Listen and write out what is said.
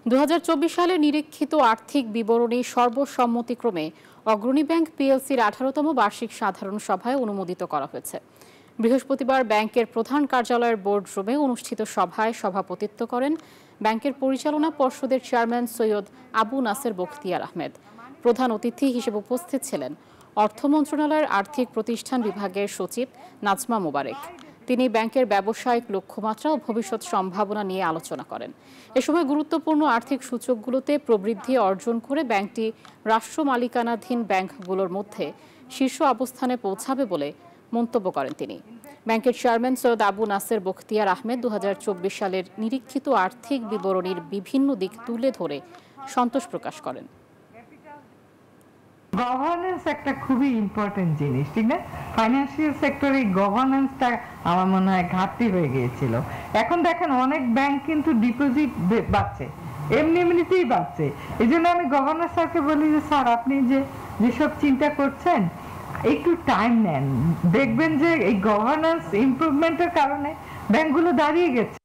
2024 সালে নিরীক্ষিত আর্থিক বিবরণী সর্বসম্মতিক্রমে অগ্রণী ব্যাংক পিএলসির 18তম বার্ষিক সাধারণ সভায় অনুমোদিত করা হয়েছে। বৃহস্পতিবার ব্যাংকের প্রধান কার্যালয়ের বোর্ড রুমে অনুষ্ঠিত সভায় সভাপতিত্ব করেন ব্যাংকের পরিচালনা পর্ষদের চেয়ারম্যান সৈয়দ আবু নাসের বখতিয়ার আহমেদ। প্রধান অতিথি হিসেবে উপস্থিত ছিলেন অর্থ মন্ত্রণালয়ের আর্থিক প্রতিষ্ঠান বিভাগের সচিব নাজমা মোবারক। তিনি ব্যাংকের ব্যবসায়িক লক্ষ্যমাত্রা ও ভবিষ্যৎ সম্ভাবনা নিয়ে আলোচনা করেন। এ সময় গুরুত্বপূর্ণ আর্থিক সূচকগুলোতে প্রবৃদ্ধি অর্জন করে ব্যাংকটি রাষ্ট্র মালিকানাধীন ব্যাংকগুলোর মধ্যে শীর্ষ অবস্থানে পৌঁছাবে বলে মন্তব্য করেন তিনি। ব্যাংকের চেয়ারম্যান সৈয়দ আবু নাসের বখতিয়ার আহমেদ 2024 সালের নিরীক্ষিত আর্থিক বিবরণীর বিভিন্ন দিক তুলে ধরে সন্তোষ প্রকাশ করেন। গভর্নেন্স একটা খুবই ইম্পর্টেন্ট জিনিস, ঠিক না? ফাইন্যান্সিয়াল সেক্টরে গভর্নেন্সটা আমার মনে হয় ঘাটতি হয়ে গিয়েছিল। এখন দেখেন অনেক ব্যাংক কিন্তু ডিপোজিট বাড়ছে, এমনিতেই বাড়ছে। এই জন্য আমি গভর্নর স্যারকে বলি যে স্যার আপনি যেসব চিন্তা করছেন একটু টাইম নেন, দেখবেন যে এই গভর্নেন্স ইমপ্রুভমেন্টের কারণে ব্যাংকগুলো দাঁড়িয়ে গেছে।